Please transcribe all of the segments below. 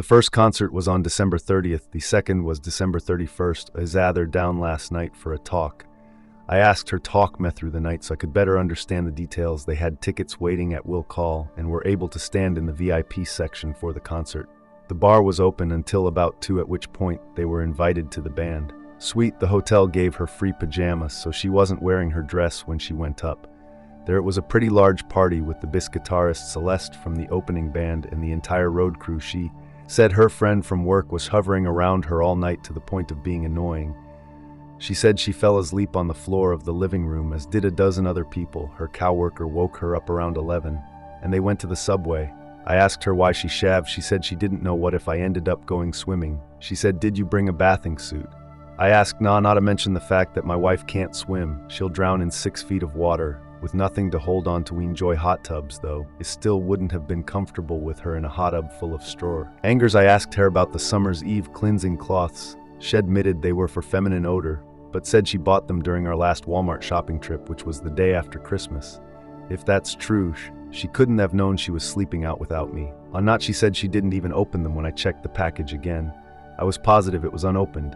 The first concert was on December 30th, the second was December 31st. I zathered down last night for a talk. I asked her talk me through the night so I could better understand the details. They had tickets waiting at will call and were able to stand in the VIP section for the concert. The bar was open until about 2, at which point they were invited to the band. Sweet, the hotel gave her free pajamas, so she wasn't wearing her dress when she went up. There it was a pretty large party with the bass guitarist Celeste from the opening band and the entire road crew. She said her friend from work was hovering around her all night to the point of being annoying. She said she fell asleep on the floor of the living room, as did a dozen other people. Her coworker woke her up around 11, and they went to the subway. I asked her why she shaved. She said she didn't know. What if I ended up going swimming? She said, did you bring a bathing suit? I asked, nah, not to mention the fact that my wife can't swim. She'll drown in 6 feet of water. With nothing to hold on to. We enjoy hot tubs, though. It still wouldn't have been comfortable with her in a hot tub full of straw. Angers, I asked her about the summer's eve cleansing cloths. She admitted they were for feminine odor, but said she bought them during our last Walmart shopping trip, which was the day after Christmas. If that's true, she couldn't have known she was sleeping out without me. On not, she said she didn't even open them when I checked the package again. I was positive it was unopened.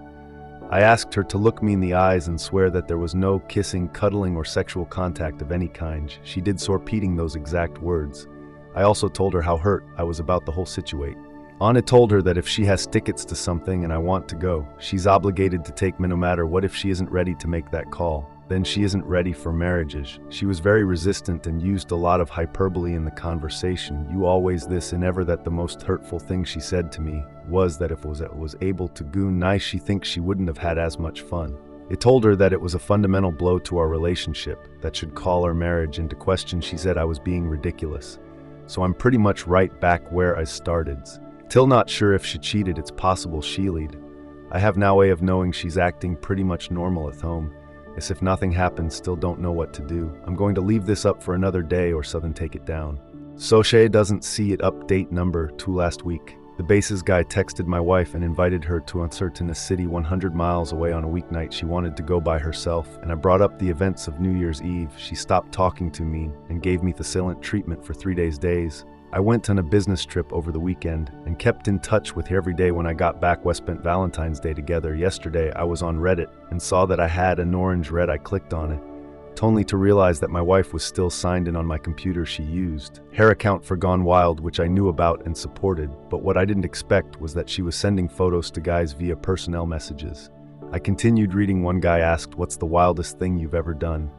I asked her to look me in the eyes and swear that there was no kissing, cuddling, or sexual contact of any kind. She did so, repeating those exact words. I also told her how hurt I was about the whole situation. Anna told her that if she has tickets to something and I want to go, she's obligated to take me no matter what. If she isn't ready to make that call, then she isn't ready for marriages. She was very resistant and used a lot of hyperbole in the conversation. You always this and ever that. The most hurtful thing she said to me was that if I was able to goon nice, she thinks she wouldn't have had as much fun. It told her that it was a fundamental blow to our relationship that should call our marriage into question. She said I was being ridiculous. So I'm pretty much right back where I started. Till not sure if she cheated. It's possible she lied. I have now way of knowing she's acting pretty much normal at home, as if nothing happened. Still don't know what to do. I'm going to leave this up for another day or so, then take it down. Soche doesn't see it. Update number 2. Last week, the bases guy texted my wife and invited her to a concert in a city 100 miles away on a weeknight. She wanted to go by herself, and I brought up the events of New Year's Eve. She stopped talking to me and gave me the silent treatment for 3 days. I went on a business trip over the weekend and kept in touch with her every day. When I got back, we spent Valentine's Day together. Yesterday, I was on Reddit and saw that I had an orange red. I clicked on it, only to realize that my wife was still signed in on my computer. She used her account for Gone Wild, which I knew about and supported, but what I didn't expect was that she was sending photos to guys via personnel messages. I continued reading. One guy asked, what's the wildest thing you've ever done?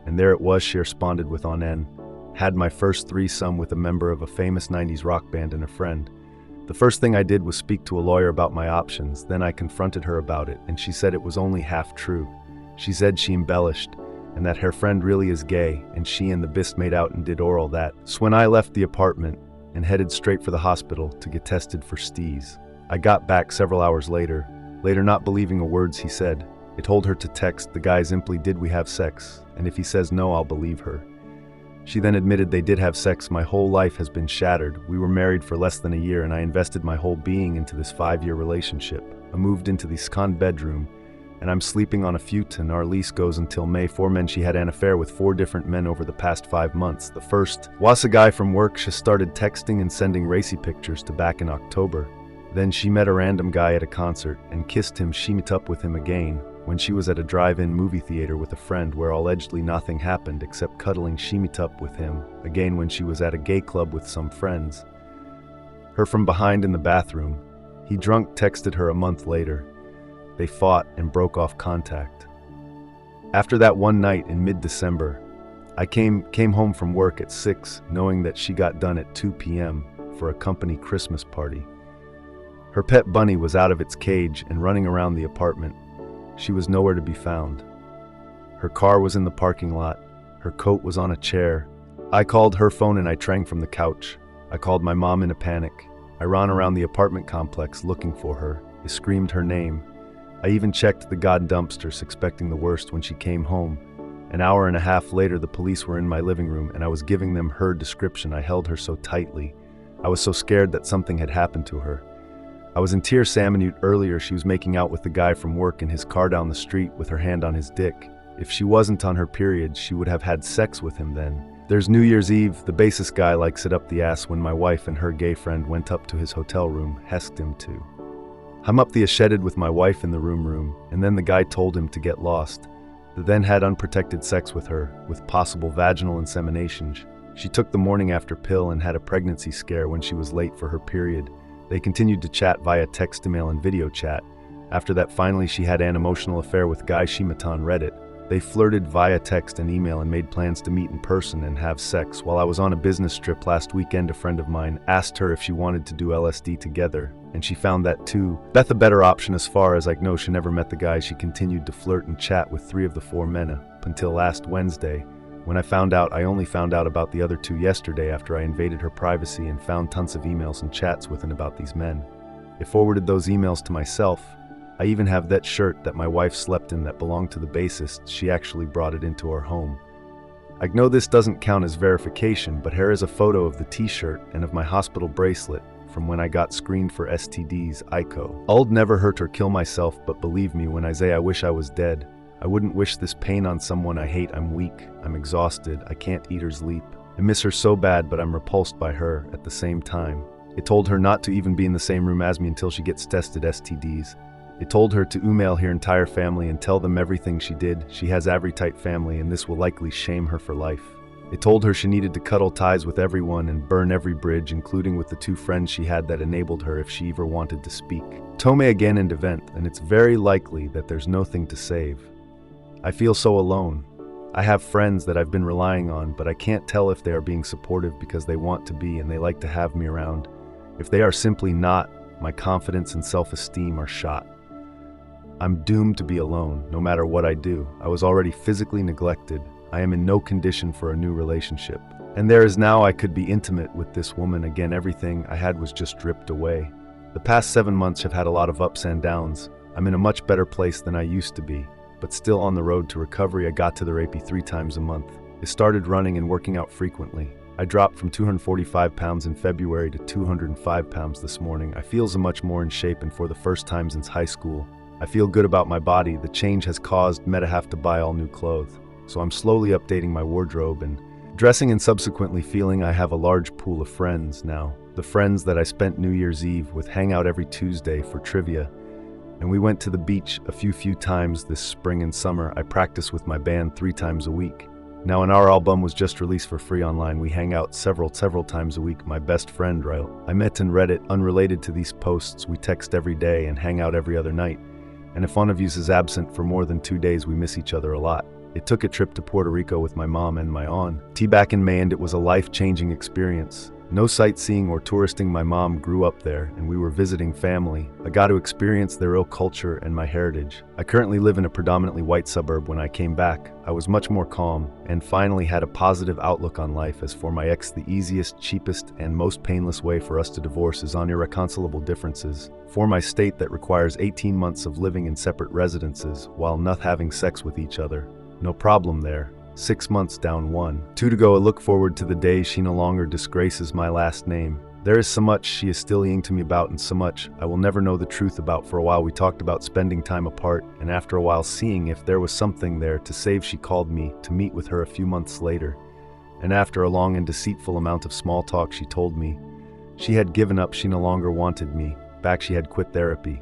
And there it was. She responded with, on N. Had my first threesome with a member of a famous 90s rock band and a friend. The first thing I did was speak to a lawyer about my options. Then I confronted her about it, and she said it was only half true. She said she embellished, and that her friend really is gay, and she and the bist made out and did oral. So when I left the apartment and headed straight for the hospital to get tested for STIs. I got back several hours later, not believing a words he said. I told her to text the guy simply, did we have sex? And if he says no, I'll believe her. She then admitted they did have sex. My whole life has been shattered. We were married for less than a year, and I invested my whole being into this 5-year relationship. I moved into the second bedroom, and I'm sleeping on a futon. Our lease goes until May. 4 men. She had an affair with 4 different men over the past 5 months. The first was a guy from work. She started texting and sending racy pictures to back in October. Then she met a random guy at a concert and kissed him. She met up with him again when she was at a drive-in movie theater with a friend where allegedly nothing happened except cuddling. She met up with him again when she was at a gay club with some friends. Her from behind in the bathroom. He drunk texted her a month later. They fought and broke off contact. After that one night in mid-December, I came home from work at 6, knowing that she got done at 2 p.m. for a company Christmas party. Her pet bunny was out of its cage and running around the apartment. She was nowhere to be found. Her car was in the parking lot. Her coat was on a chair. I called her phone and I rang from the couch. I called my mom in a panic. I ran around the apartment complex looking for her. I screamed her name. I even checked the god dumpsters, expecting the worst. When she came home, an hour and a half later, the police were in my living room and I was giving them her description. I held her so tightly. I was so scared that something had happened to her. I was in tears. 1 minute earlier, she was making out with the guy from work in his car down the street with her hand on his dick. If she wasn't on her period, she would have had sex with him then. There's New Year's Eve, the bassist guy likes it up the ass when my wife and her gay friend went up to his hotel room, hesked him to. I'm up the ashedded with my wife in the room, and then the guy told him to get lost. They then had unprotected sex with her, with possible vaginal insemination. She took the morning after pill and had a pregnancy scare when she was late for her period. They continued to chat via text, email, and video chat. After that, finally she had an emotional affair with guy she met on Reddit. They flirted via text and email and made plans to meet in person and have sex. While I was on a business trip last weekend, a friend of mine asked her if she wanted to do LSD together, and she found that too. Beth a better option as far as I know. She never met the guy. She continued to flirt and chat with 3 of the 4 men up until last Wednesday. When I only found out about the other 2 yesterday after I invaded her privacy and found tons of emails and chats with and about these men. I forwarded those emails to myself. I even have that shirt that my wife slept in that belonged to the bassist. She actually brought it into our home. I know this doesn't count as verification, but here is a photo of the t-shirt and of my hospital bracelet from when I got screened for STDs, ICO. I'll never hurt or kill myself, but believe me when I say I wish I was dead. I wouldn't wish this pain on someone I hate. I'm weak, I'm exhausted, I can't eat or sleep. I miss her so bad, but I'm repulsed by her at the same time. It told her not to even be in the same room as me until she gets tested STDs. It told her to email her entire family and tell them everything she did. She has every tight family and this will likely shame her for life. It told her she needed to cuddle ties with everyone and burn every bridge, including with the 2 friends she had that enabled her if she ever wanted to speak. Tome again and event, and it's very likely that there's nothing to save. I feel so alone. I have friends that I've been relying on, but I can't tell if they are being supportive because they want to be and they like to have me around. If they are simply not, my confidence and self-esteem are shot. I'm doomed to be alone, no matter what I do. I was already physically neglected. I am in no condition for a new relationship. And there is now I could be intimate with this woman again. Everything I had was just ripped away. The past 7 months have had a lot of ups and downs. I'm in a much better place than I used to be, but still on the road to recovery. I got to the rapey 3 times a month. I started running and working out frequently. I dropped from 245 pounds in February to 205 pounds this morning. I feel so much more in shape, and for the first time since high school, I feel good about my body. The change has caused me to have to buy all new clothes. So I'm slowly updating my wardrobe and dressing, and subsequently feeling I have a large pool of friends now. The friends that I spent New Year's Eve with, hang out every Tuesday for trivia. And we went to the beach a few times this spring and summer. I practice with my band 3 times a week. Now, when our album was just released for free online, we hang out several times a week. My best friend, I met in Reddit, unrelated to these posts. We text every day and hang out every other night. And if one of you is absent for more than 2 days, we miss each other a lot. It took a trip to Puerto Rico with my mom and my aunt back in May, and it was a life-changing experience. No sightseeing or touristing. My mom grew up there, and we were visiting family. I got to experience their real culture and my heritage. I currently live in a predominantly white suburb. When I came back, I was much more calm and finally had a positive outlook on life. As for my ex, the easiest, cheapest, and most painless way for us to divorce is on irreconcilable differences. For my state, that requires 18 months of living in separate residences while not having sex with each other. No problem there. 6 months down 1. 2 to go. I look forward to the day she no longer disgraces my last name. There is so much she is still lying to me about, and so much I will never know the truth about. For a while we talked about spending time apart, and after a while, seeing if there was something there to save, she called me to meet with her a few months later. And after a long and deceitful amount of small talk, she told me she had given up. She no longer wanted me back. She had quit therapy.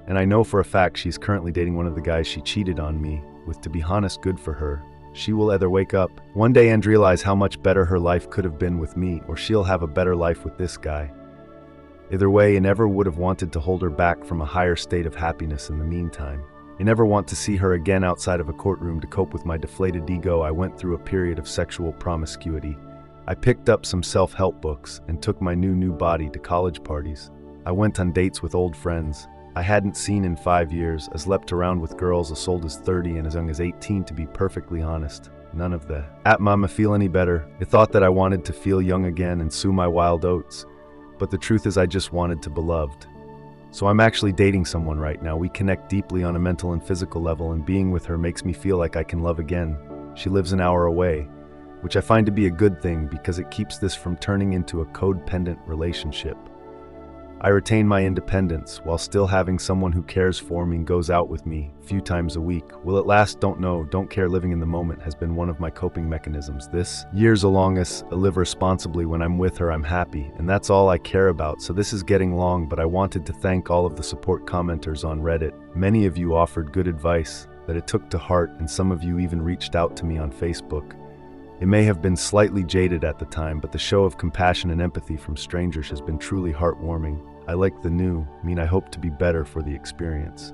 And I know for a fact she's currently dating one of the guys she cheated on me with. To be honest, good for her. She will either wake up one day and realize how much better her life could have been with me, or she'll have a better life with this guy. Either way, I never would have wanted to hold her back from a higher state of happiness in the meantime. I never want to see her again outside of a courtroom. To cope with my deflated ego, I went through a period of sexual promiscuity. I picked up some self-help books and took my new body to college parties. I went on dates with old friends I hadn't seen in 5 years. I slept around with girls as old as 30 and as young as 18, to be perfectly honest. None of that. At mama feel any better. I thought that I wanted to feel young again and sow my wild oats. But the truth is I just wanted to be beloved. So I'm actually dating someone right now. We connect deeply on a mental and physical level, and being with her makes me feel like I can love again. She lives an hour away, which I find to be a good thing because it keeps this from turning into a codependent relationship. I retain my independence while still having someone who cares for me and goes out with me a few times a week. Will it last? Don't know. Don't care. Living in the moment has been one of my coping mechanisms. This years along us, I live responsibly. When I'm with her, I'm happy, and that's all I care about. So this is getting long, but I wanted to thank all of the support commenters on Reddit. Many of you offered good advice that it took to heart, and some of you even reached out to me on Facebook. It may have been slightly jaded at the time, but the show of compassion and empathy from strangers has been truly heartwarming. I like the new, I hope to be better for the experience.